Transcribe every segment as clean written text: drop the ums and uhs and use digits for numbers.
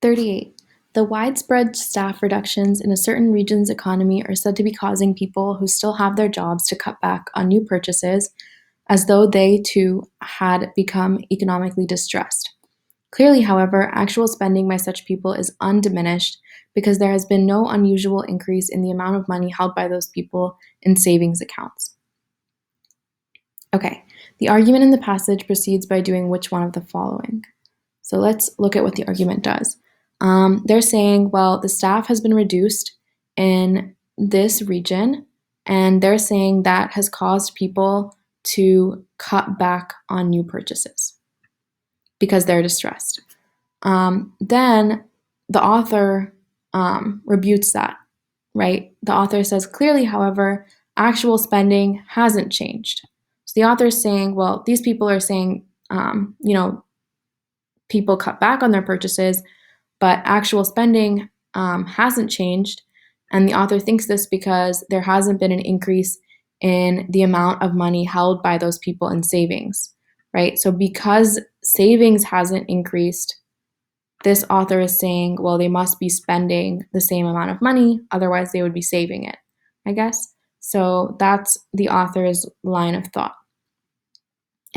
38. The widespread staff reductions in a certain region's economy are said to be causing people who still have their jobs to cut back on new purchases, as though they too had become economically distressed. Clearly, however, actual spending by such people is undiminished because there has been no unusual increase in the amount of money held by those people in savings accounts. Okay, the argument in the passage proceeds by doing which one of the following? So let's look at what the argument does. They're saying, well, the staff has been reduced in this region, and they're saying that has caused people to cut back on new purchases because they're distressed. Then the author rebutes that, right? The author says, clearly, however, actual spending hasn't changed. So the author is saying, well, these people are saying, people cut back on their purchases, but actual spending hasn't changed. And the author thinks this because there hasn't been an increase in the amount of money held by those people in savings, right? So because savings hasn't increased, this author is saying, well, they must be spending the same amount of money, otherwise they would be saving it, I guess. So that's the author's line of thought.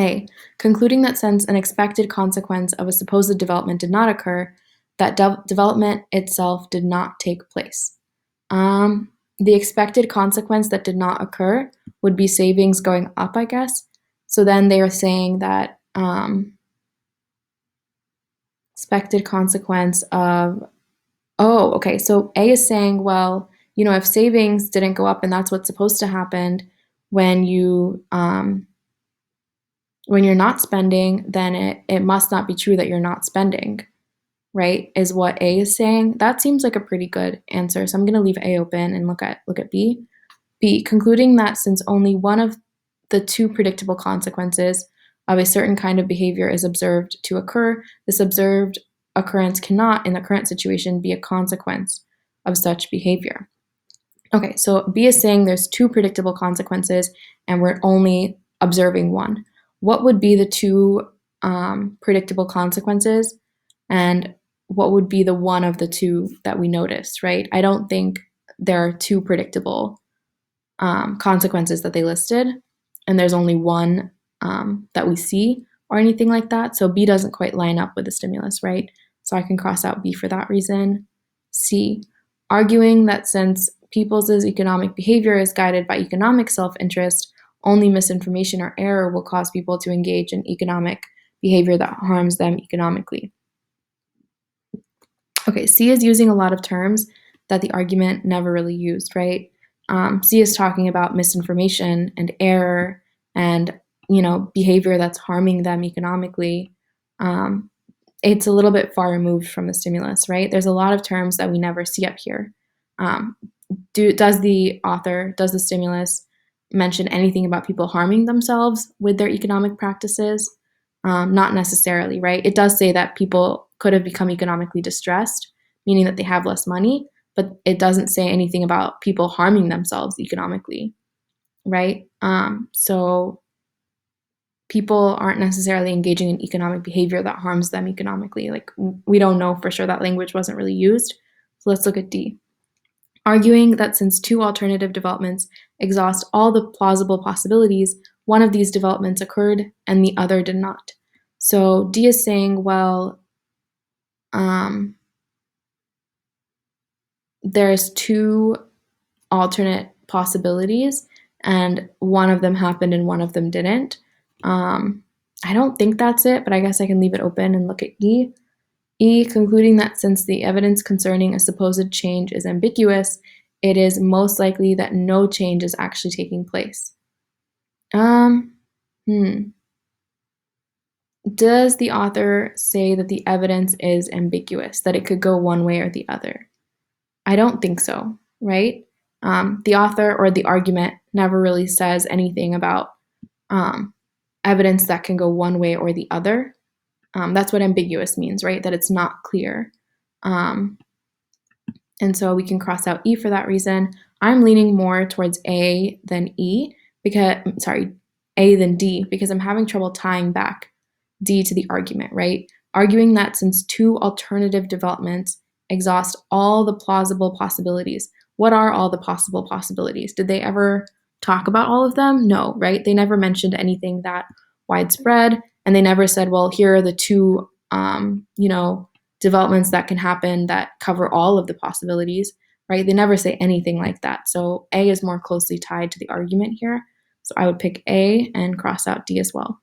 A, concluding that since an expected consequence of a supposed development did not occur, that development itself did not take place. The expected consequence that did not occur would be savings going up, I guess. So then they are saying that expected consequence of, so A is saying, well, if savings didn't go up and that's what's supposed to happen when you're not spending, then it must not be true that you're not spending, right? Is what A is saying. That seems like a pretty good answer. So I'm going to leave A open and look at B. B, concluding that since only one of the two predictable consequences of a certain kind of behavior is observed to occur, this observed occurrence cannot, in the current situation, be a consequence of such behavior. Okay, so B is saying there's two predictable consequences and we're only observing one. What would be the two predictable consequences, and what would be the one of the two that we noticed, right? I don't think there are two predictable consequences that they listed, and there's only one that we see or anything like that. So B doesn't quite line up with the stimulus, right? So I can cross out B for that reason. C, arguing that since people's economic behavior is guided by economic self-interest, only misinformation or error will cause people to engage in economic behavior that harms them economically. Okay, C is using a lot of terms that the argument never really used, right? C is talking about misinformation and error and, behavior that's harming them economically. It's a little bit far removed from the stimulus, right? There's a lot of terms that we never see up here. Does the stimulus mention anything about people harming themselves with their economic practices? Not necessarily, right? It does say that people could have become economically distressed, meaning that they have less money, but it doesn't say anything about people harming themselves economically, right? So people aren't necessarily engaging in economic behavior that harms them economically. Like, we don't know for sure, that language wasn't really used. So let's look at D. Arguing that since two alternative developments exhaust all the plausible possibilities, one of these developments occurred and the other did not. So D is saying, well, there's two alternate possibilities and one of them happened and one of them didn't. I don't think that's it, but I guess I can leave it open and look at E. E, concluding that since the evidence concerning a supposed change is ambiguous, it is most likely that no change is actually taking place. Does the author say that the evidence is ambiguous, that it could go one way or the other? I don't think so, right? The author or the argument never really says anything about evidence that can go one way or the other. That's what ambiguous means, right? That it's not clear. And so we can cross out E for that reason. I'm leaning more towards A than D, because I'm having trouble tying back D to the argument, right? arguing that since two alternative developments exhaust all the plausible possibilities. What are all the possible possibilities? Did they ever talk about all of them? No, right? They never mentioned anything that widespread, and they never said, well, here are the two, developments that can happen that cover all of the possibilities, right? They never say anything like that. So A is more closely tied to the argument here. So I would pick A and cross out D as well.